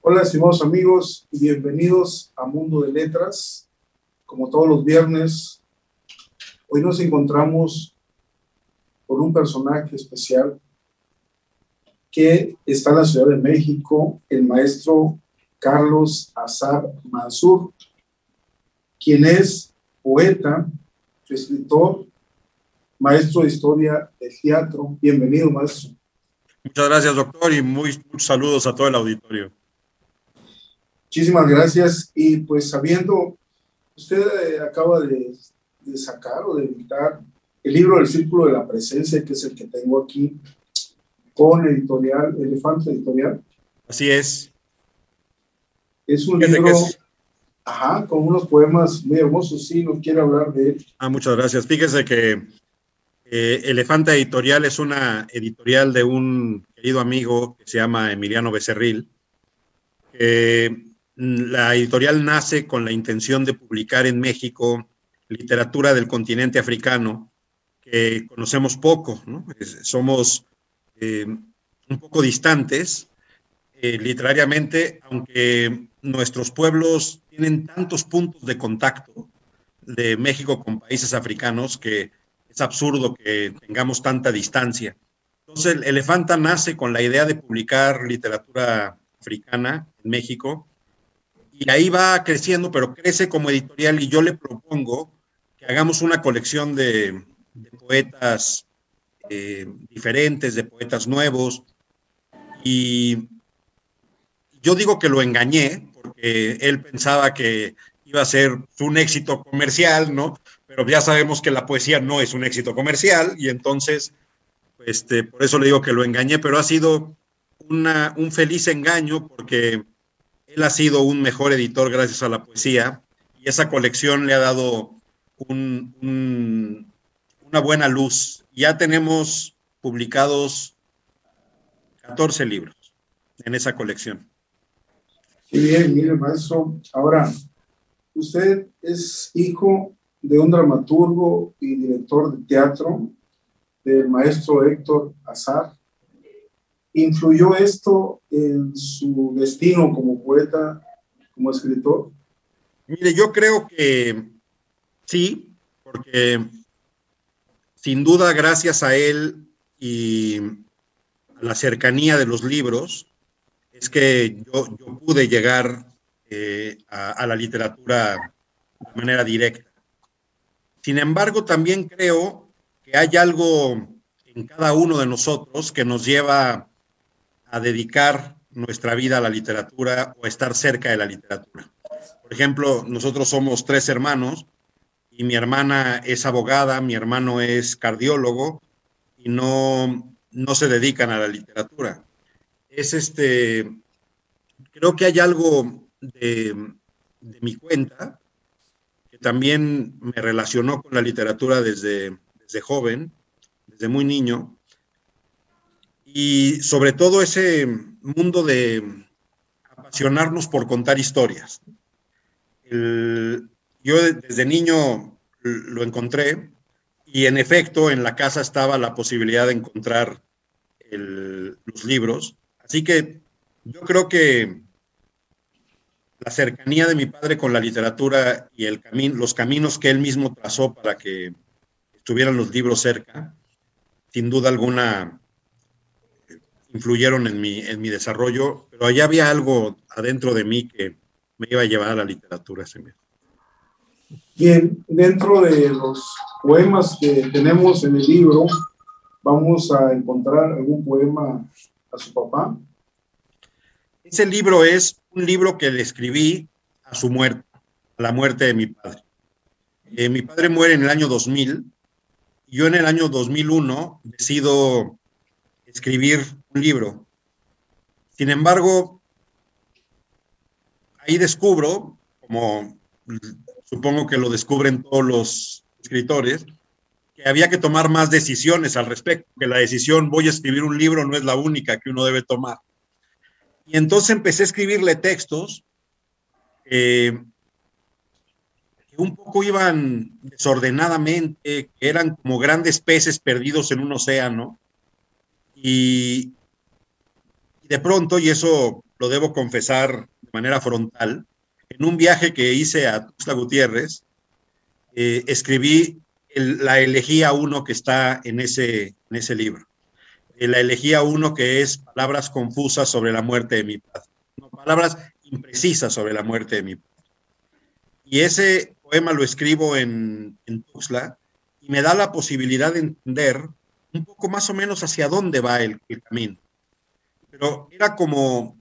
Hola, estimados amigos, y bienvenidos a Mundo de Letras. Como todos los viernes, hoy nos encontramos con un personaje especial que está en la Ciudad de México, el maestro Carlos Azar Mansur, quien es poeta, escritor, maestro de historia de teatro. Bienvenido, maestro. Muchas gracias, doctor, y muchos saludos a todo el auditorio. Muchísimas gracias. Y pues sabiendo, usted acaba de sacar o de editar el libro del Círculo de la Presencia, que es el que tengo aquí, con editorial, Elefante Editorial. Así es. Es un libro, con unos poemas muy hermosos. Sí, no quiero hablar de él. Muchas gracias. Fíjese que Elefante Editorial es una editorial de un querido amigo que se llama Emiliano Becerril. La editorial nace con la intención de publicar en México literatura del continente africano que conocemos poco, ¿no? Somos un poco distantes literariamente, aunque nuestros pueblos tienen tantos puntos de contacto de México con países africanos que es absurdo que tengamos tanta distancia. Entonces, Elefanta nace con la idea de publicar literatura africana en México y ahí va creciendo, pero crece como editorial y yo le propongo que hagamos una colección de poetas diferentes, de poetas nuevos, y yo digo que lo engañé porque él pensaba que iba a ser un éxito comercial, ¿no? Pero ya sabemos que la poesía no es un éxito comercial y entonces, por eso le digo que lo engañé, pero ha sido un feliz engaño porque él ha sido un mejor editor gracias a la poesía y esa colección le ha dado una buena luz. Ya tenemos publicados 14 libros en esa colección. Qué bien, mire, maestro. Ahora, usted es hijo de un dramaturgo y director de teatro, del maestro Héctor Azar. ¿Influyó esto en su destino como poeta, como escritor? Mire, yo creo que sí, porque sin duda gracias a él y a la cercanía de los libros es que yo pude llegar a la literatura de manera directa. Sin embargo, también creo que hay algo en cada uno de nosotros que nos lleva a dedicar nuestra vida a la literatura o a estar cerca de la literatura. Por ejemplo, nosotros somos 3 hermanos y mi hermana es abogada, mi hermano es cardiólogo y no se dedican a la literatura. Creo que hay algo de mi cuenta que también me relacionó con la literatura desde joven, desde muy niño, y sobre todo ese mundo de apasionarnos por contar historias. Yo desde niño lo encontré y en efecto en la casa estaba la posibilidad de encontrar los libros, así que yo creo que la cercanía de mi padre con la literatura y los caminos que él mismo trazó para que estuvieran los libros cerca, sin duda alguna influyeron en mi desarrollo, pero allá había algo adentro de mí que me iba a llevar a la literatura. Bien, dentro de los poemas que tenemos en el libro, vamos a encontrar algún poema a su papá. Ese libro es un libro que le escribí a su muerte, a la muerte de mi padre. Mi padre muere en el año 2000 y yo en el año 2001 decido escribir un libro. Sin embargo, ahí descubro, como supongo que lo descubren todos los escritores, que había que tomar más decisiones al respecto, que la decisión voy a escribir un libro no es la única que uno debe tomar. Y entonces empecé a escribirle textos que un poco iban desordenadamente, que eran como grandes peces perdidos en un océano. Y de pronto, y eso lo debo confesar de manera frontal, en un viaje que hice a Tuxtla Gutiérrez, escribí la elegía 1 que está en ese libro. La elegía 1 que es palabras confusas sobre la muerte de mi padre. No, palabras imprecisas sobre la muerte de mi padre. Y ese poema lo escribo en Tuxtla y me da la posibilidad de entender un poco más o menos hacia dónde va el camino. Pero era como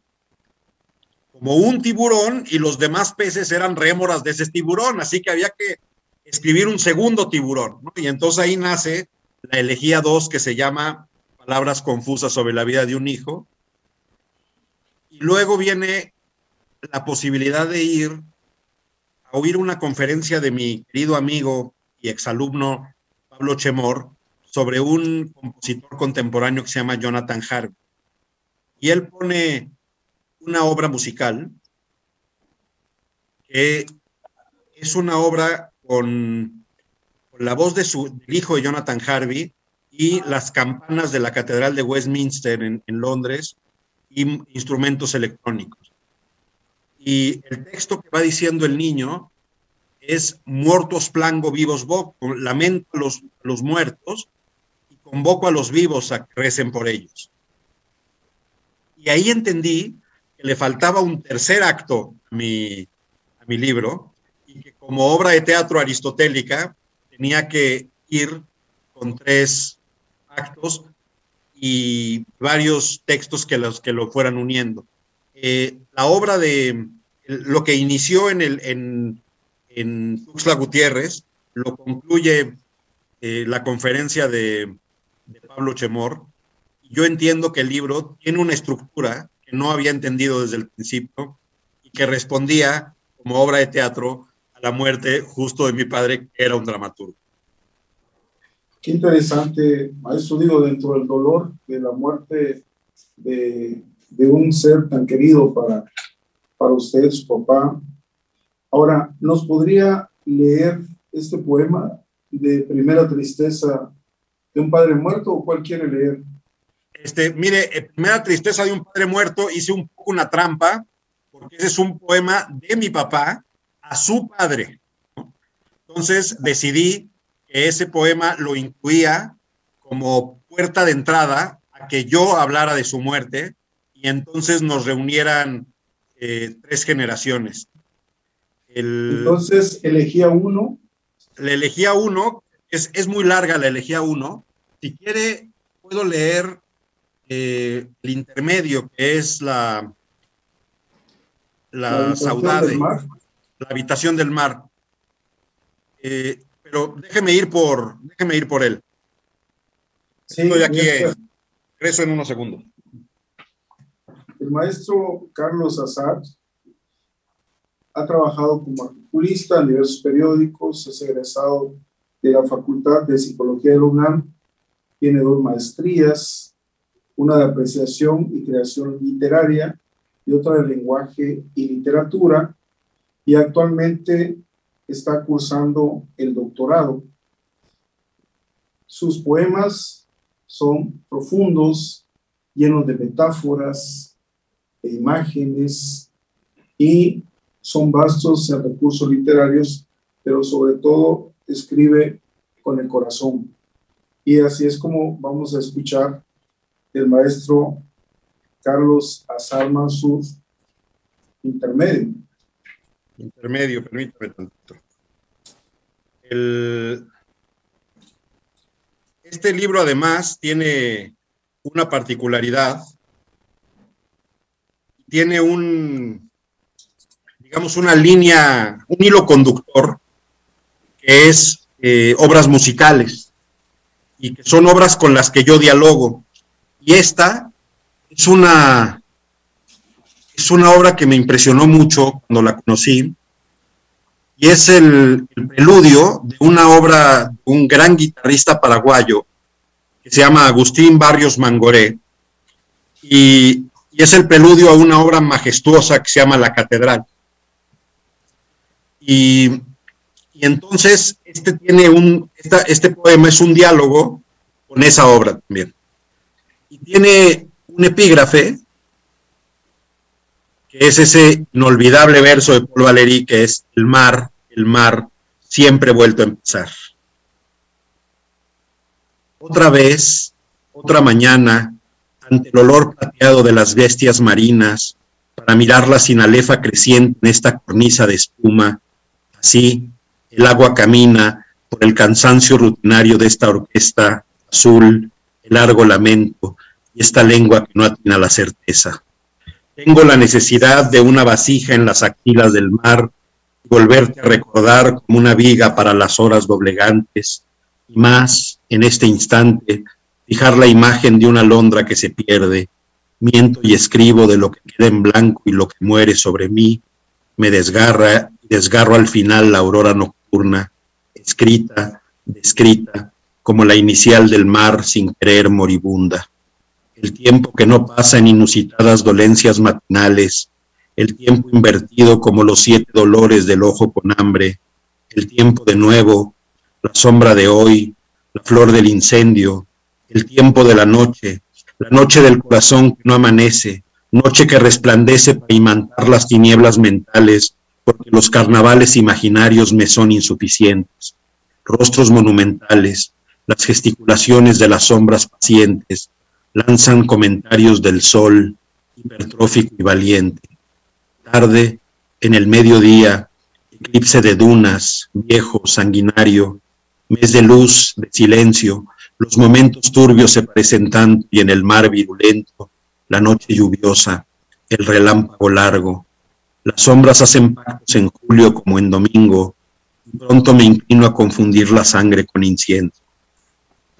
un tiburón y los demás peces eran rémoras de ese tiburón, así que había que escribir un segundo tiburón, ¿no? Y entonces ahí nace la elegía 2 que se llama Palabras confusas sobre la vida de un hijo. Y luego viene la posibilidad de ir a oír una conferencia de mi querido amigo y exalumno Pablo Chemor sobre un compositor contemporáneo que se llama Jonathan Harvey. Y él pone una obra musical que es una obra con la voz del hijo de Jonathan Harvey y las campanas de la Catedral de Westminster en Londres y instrumentos electrónicos. Y el texto que va diciendo el niño es muertos plango vivos voco, lamento a los muertos y convoco a los vivos a que recen por ellos. Y ahí entendí que le faltaba un tercer acto a mi libro y que como obra de teatro aristotélica tenía que ir con 3 actos y varios textos que lo fueran uniendo. La obra de lo que inició en Tuxtla Gutiérrez lo concluye la conferencia de Pablo Chemor. Yo entiendo que el libro tiene una estructura que no había entendido desde el principio y que respondía como obra de teatro a la muerte justo de mi padre, que era un dramaturgo. Qué interesante, maestro. Digo, dentro del dolor de la muerte de un ser tan querido para usted, su papá. Ahora, ¿nos podría leer este poema de Primera Tristeza de un padre muerto o cuál quiere leer? Mire, Primera Tristeza de un padre muerto, hice un poco una trampa, porque ese es un poema de mi papá a su padre, ¿no? Entonces decidí que ese poema lo incluía como puerta de entrada a que yo hablara de su muerte y entonces nos reunieran 3 generaciones. Entonces, elegía 1. La elegía 1, es muy larga la elegía 1. Si quiere, puedo leer el intermedio, que es la saudade, la habitación del mar. Pero déjeme ir por él. Sí, estoy aquí, regreso en unos segundos. El maestro Carlos Azar ha trabajado como articulista en diversos periódicos, es egresado de la Facultad de Psicología de la UNAM, tiene 2 maestrías, una de apreciación y creación literaria y otra de lenguaje y literatura, y actualmente está cursando el doctorado. Sus poemas son profundos, llenos de metáforas, de imágenes, y son vastos en recursos literarios, pero sobre todo escribe con el corazón. Y así es como vamos a escuchar del maestro Carlos Azar Mansur, intermedio. Intermedio, permítame tantito. Este libro además tiene una particularidad, tiene digamos una línea, un hilo conductor, que es obras musicales, y que son obras con las que yo dialogo. Y esta es una obra que me impresionó mucho cuando la conocí, y es el preludio de una obra de un gran guitarrista paraguayo que se llama Agustín Barrios Mangoré, y es el preludio a una obra majestuosa que se llama La Catedral. Y entonces este poema es un diálogo con esa obra también. Y tiene un epígrafe que es ese inolvidable verso de Paul Valéry que es el mar, siempre vuelto a empezar. Otra vez, otra mañana, ante el olor plateado de las bestias marinas, para mirar la sinalefa creciente en esta cornisa de espuma, así el agua camina por el cansancio rutinario de esta orquesta azul, el largo lamento y esta lengua que no atina la certeza. Tengo la necesidad de una vasija en las axilas del mar y volverte a recordar como una viga para las horas doblegantes, y más, en este instante, fijar la imagen de una alondra que se pierde. Miento y escribo de lo que queda en blanco y lo que muere sobre mí, me desgarra y desgarro al final la aurora nocturna, escrita, descrita, como la inicial del mar sin querer moribunda. El tiempo que no pasa en inusitadas dolencias matinales, el tiempo invertido como los 7 dolores del ojo con hambre, el tiempo de nuevo, la sombra de hoy, la flor del incendio, el tiempo de la noche del corazón que no amanece, noche que resplandece para imantar las tinieblas mentales, porque los carnavales imaginarios me son insuficientes. Rostros monumentales, las gesticulaciones de las sombras pacientes, lanzan comentarios del sol, hipertrófico y valiente. Tarde, en el mediodía, eclipse de dunas, viejo, sanguinario, mes de luz, de silencio, los momentos turbios se parecen tanto y en el mar virulento, la noche lluviosa, el relámpago largo. Las sombras hacen pactos en julio como en domingo, y pronto me inclino a confundir la sangre con incienso.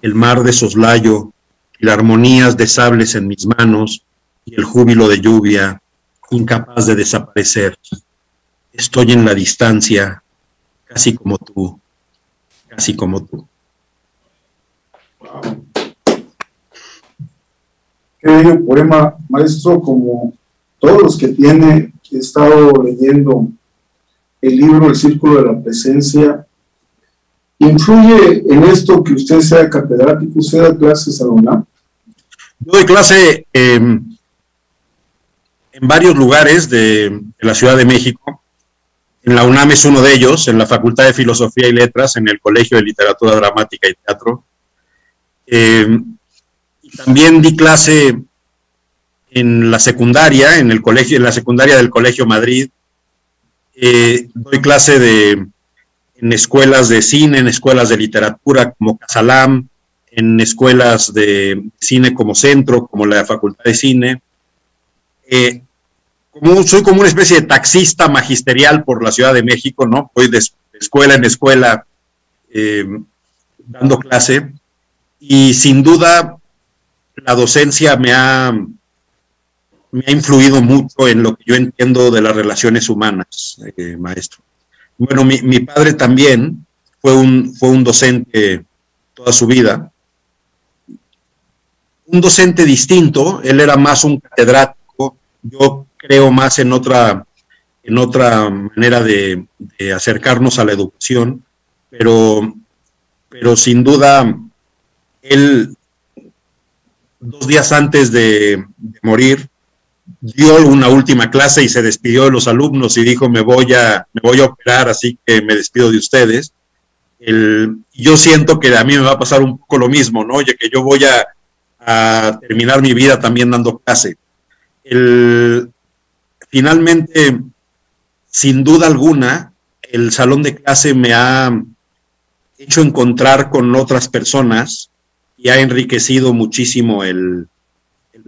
El mar de soslayo, y las armonías de sables en mis manos, y el júbilo de lluvia, incapaz de desaparecer. Estoy en la distancia, casi como tú, casi como tú. Wow. Qué bello poema, maestro, como todos los que tiene. He estado leyendo el libro El Círculo de la Presencia. ¿Influye en esto que usted sea catedrático? ¿Usted da clases a la UNAM? Yo doy clase en varios lugares de la Ciudad de México. En la UNAM es uno de ellos, en la Facultad de Filosofía y Letras, en el Colegio de Literatura Dramática y Teatro. Y también di clase en la secundaria, en la secundaria del Colegio Madrid. Doy clase en escuelas de cine, en escuelas de literatura como Casalam, en escuelas de cine como Centro, como la Facultad de Cine. Soy como una especie de taxista magisterial por la Ciudad de México, ¿no? Voy de escuela en escuela dando clase, y sin duda la docencia me ha influido mucho en lo que yo entiendo de las relaciones humanas, maestro. Bueno, mi padre también fue un docente toda su vida. Un docente distinto, él era más un catedrático, yo creo más en otra manera de acercarnos a la educación, pero sin duda, él 2 días antes de morir, dio una última clase y se despidió de los alumnos y dijo, me voy a operar, así que me despido de ustedes. Yo siento que a mí me va a pasar un poco lo mismo, ¿no? Oye, que yo voy a terminar mi vida también dando clase. Finalmente, sin duda alguna, el salón de clase me ha hecho encontrar con otras personas y ha enriquecido muchísimo el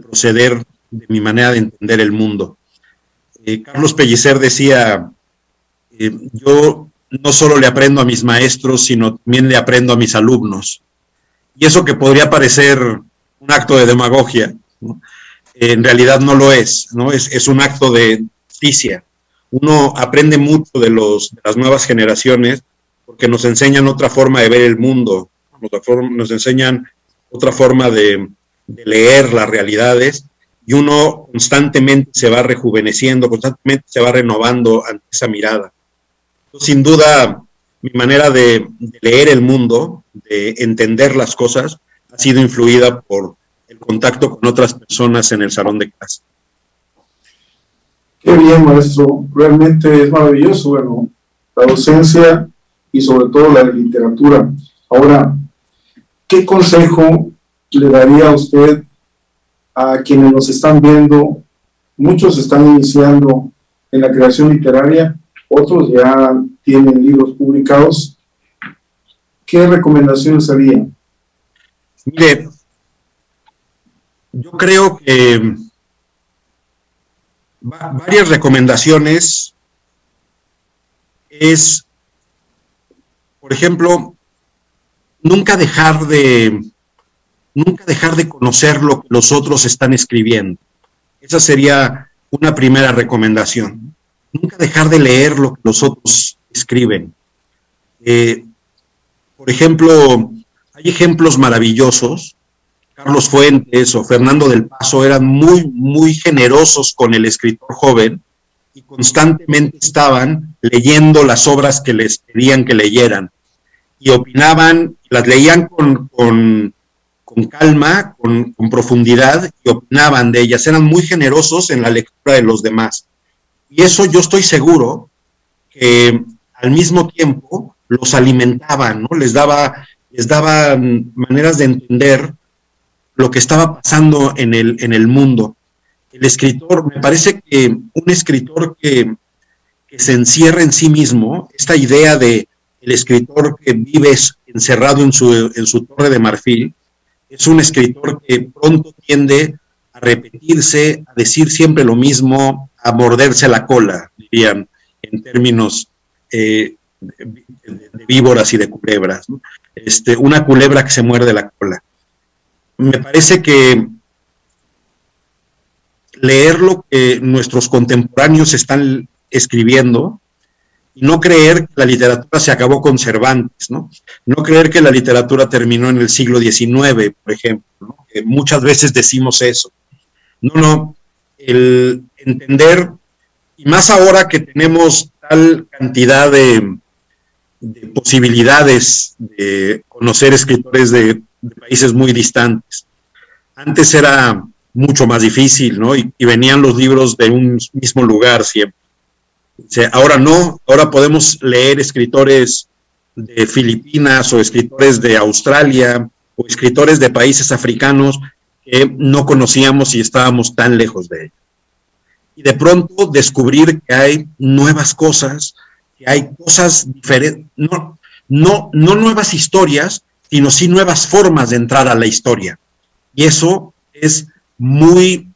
proceder de mi manera de entender el mundo. Carlos Pellicer decía, yo no solo le aprendo a mis maestros, sino también le aprendo a mis alumnos. Y eso que podría parecer un acto de demagogia, ¿no? En realidad no lo es, ¿no? Es un acto de justicia. Uno aprende mucho de las nuevas generaciones porque nos enseñan otra forma de ver el mundo, nos enseñan otra forma de leer las realidades, y uno constantemente se va rejuveneciendo, constantemente se va renovando ante esa mirada. Entonces, sin duda, mi manera de leer el mundo, de entender las cosas, ha sido influida por el contacto con otras personas en el salón de clase. Qué bien, maestro. Realmente es maravilloso, bueno, la docencia y sobre todo la de literatura. Ahora, ¿qué consejo le daría a usted a quienes nos están viendo? Muchos están iniciando en la creación literaria, otros ya tienen libros publicados. ¿Qué recomendaciones haría? Mire, yo creo que varias recomendaciones es, por ejemplo, nunca dejar de conocer lo que los otros están escribiendo. Esa sería una primera recomendación. Nunca dejar de leer lo que los otros escriben. Por ejemplo, hay ejemplos maravillosos. Carlos Fuentes o Fernando del Paso eran muy, muy generosos con el escritor joven y constantemente estaban leyendo las obras que les pedían que leyeran y opinaban, las leían con calma, con profundidad y opinaban de ellas. Eran muy generosos en la lectura de los demás. Y eso yo estoy seguro que al mismo tiempo los alimentaban, ¿no? Les daban maneras de entender lo que estaba pasando en el mundo. El escritor, me parece que un escritor que se encierra en sí mismo, esta idea de el escritor que vive encerrado en su torre de marfil, es un escritor que pronto tiende a repetirse, a decir siempre lo mismo, a morderse la cola, dirían, en términos de víboras y de culebras, ¿no? Una culebra que se muerde la cola. Me parece que leer lo que nuestros contemporáneos están escribiendo y no creer que la literatura se acabó con Cervantes, ¿no? No creer que la literatura terminó en el siglo XIX, por ejemplo, ¿no? Que muchas veces decimos eso. No, el entender, y más ahora que tenemos tal cantidad de posibilidades de conocer escritores de países muy distantes. Antes era mucho más difícil, ¿no? Y venían los libros de un mismo lugar siempre. O sea, ahora no, ahora podemos leer escritores de Filipinas o escritores de Australia o escritores de países africanos que no conocíamos y estábamos tan lejos de ellos. Y de pronto descubrir que hay nuevas cosas, que hay cosas diferentes, no nuevas historias, sino sí nuevas formas de entrar a la historia. Y eso es muy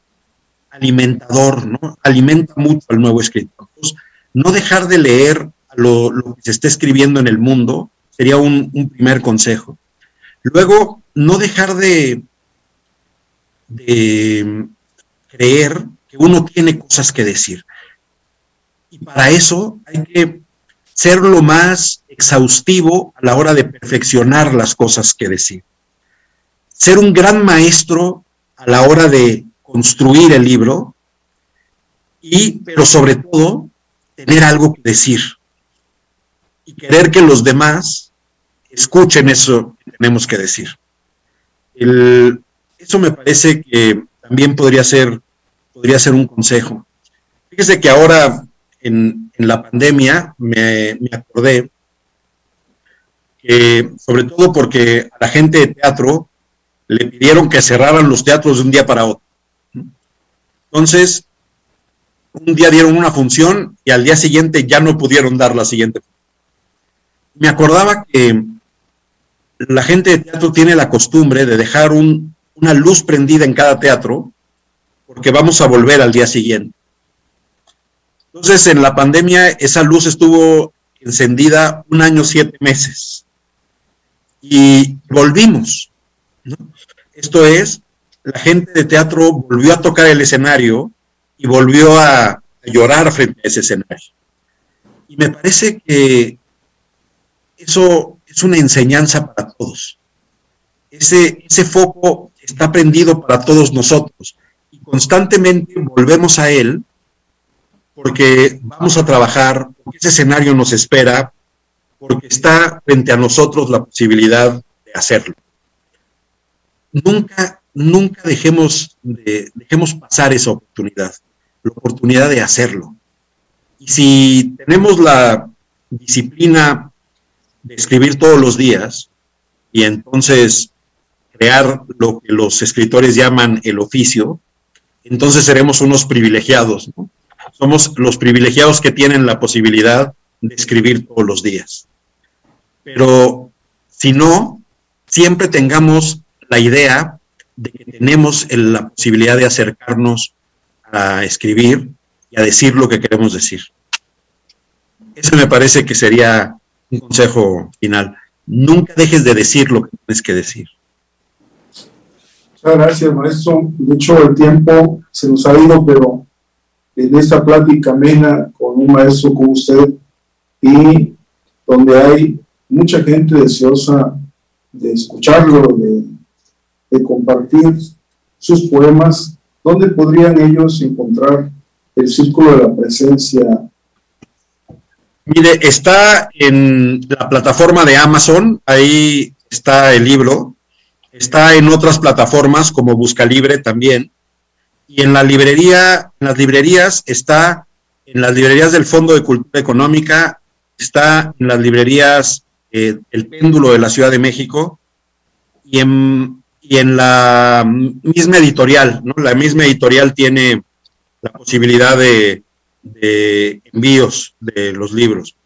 alimentador, ¿no? Alimenta mucho al nuevo escritor. Entonces, no dejar de leer lo que se está escribiendo en el mundo sería un primer consejo. Luego, no dejar de creer que uno tiene cosas que decir. Y para eso hay que ser lo más exhaustivo a la hora de perfeccionar las cosas que decir. Ser un gran maestro a la hora de construir el libro, pero sobre todo, tener algo que decir. Y querer que los demás escuchen eso que tenemos que decir. Eso me parece que también podría ser un consejo. Fíjese que ahora en la pandemia me acordé que, sobre todo porque a la gente de teatro le pidieron que cerraran los teatros de un día para otro. Entonces, un día dieron una función y al día siguiente ya no pudieron dar la siguiente. Me acordaba que la gente de teatro tiene la costumbre de dejar una luz prendida en cada teatro porque vamos a volver al día siguiente. Entonces, en la pandemia, esa luz estuvo encendida 1 año, 7 meses. Y volvimos, ¿no? Esto es, la gente de teatro volvió a tocar el escenario y volvió a llorar frente a ese escenario. Y me parece que eso es una enseñanza para todos. Ese foco está prendido para todos nosotros. Y constantemente volvemos a él porque vamos a trabajar, porque ese escenario nos espera, porque está frente a nosotros la posibilidad de hacerlo. Nunca dejemos pasar esa oportunidad. la oportunidad de hacerlo. Y si tenemos la disciplina de escribir todos los días y entonces crear lo que los escritores llaman el oficio, entonces seremos unos privilegiados, ¿no? Somos los privilegiados que tienen la posibilidad de escribir todos los días. Pero si no, siempre tengamos la idea de que tenemos la posibilidad de acercarnos a escribir y a decir lo que queremos decir. Ese me parece que sería un consejo final. Nunca dejes de decir lo que tienes que decir. Muchas gracias, maestro. De hecho, el tiempo se nos ha ido, pero en esta plática amena con un maestro como usted y donde hay mucha gente deseosa de escucharlo, de compartir sus poemas, ¿dónde podrían ellos encontrar el Círculo de la Presencia? Mire, está en la plataforma de Amazon, ahí está el libro, está en otras plataformas como Buscalibre también, y en la librería, en las librerías está, en las librerías del Fondo de Cultura Económica, está en las librerías El Péndulo de la Ciudad de México, y en la misma editorial, ¿no? La misma editorial tiene la posibilidad de envíos de los libros,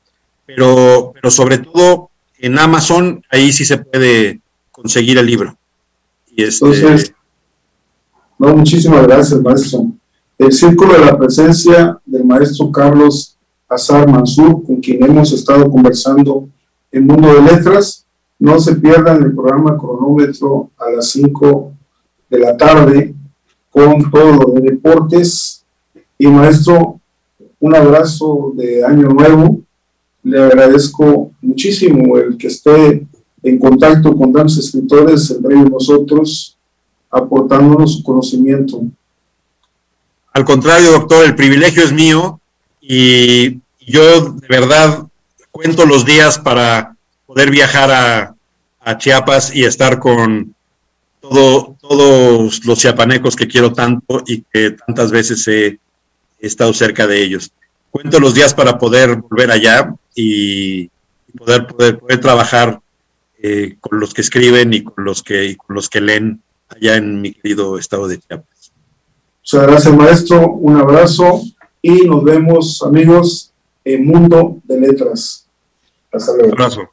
pero sobre todo en Amazon, ahí sí se puede conseguir el libro. Y Entonces, no, muchísimas gracias, maestro. El Círculo de la Presencia del maestro Carlos Azar Mansur, con quien hemos estado conversando en Mundo de Letras. No se pierdan el programa Cronómetro a las 5 de la tarde con todo lo de deportes. Y maestro, un abrazo de Año Nuevo. Le agradezco muchísimo el que esté en contacto con tantos escritores, entre ellos nosotros, aportándonos su conocimiento. Al contrario, doctor, el privilegio es mío y yo de verdad cuento los días para poder viajar a Chiapas y estar con todos los chiapanecos que quiero tanto y que tantas veces he estado cerca de ellos. Cuento los días para poder volver allá y poder trabajar con los que escriben y con los que leen allá en mi querido estado de Chiapas. Muchas gracias, maestro. Un abrazo y nos vemos, amigos, en Mundo de Letras. Hasta luego. Un abrazo.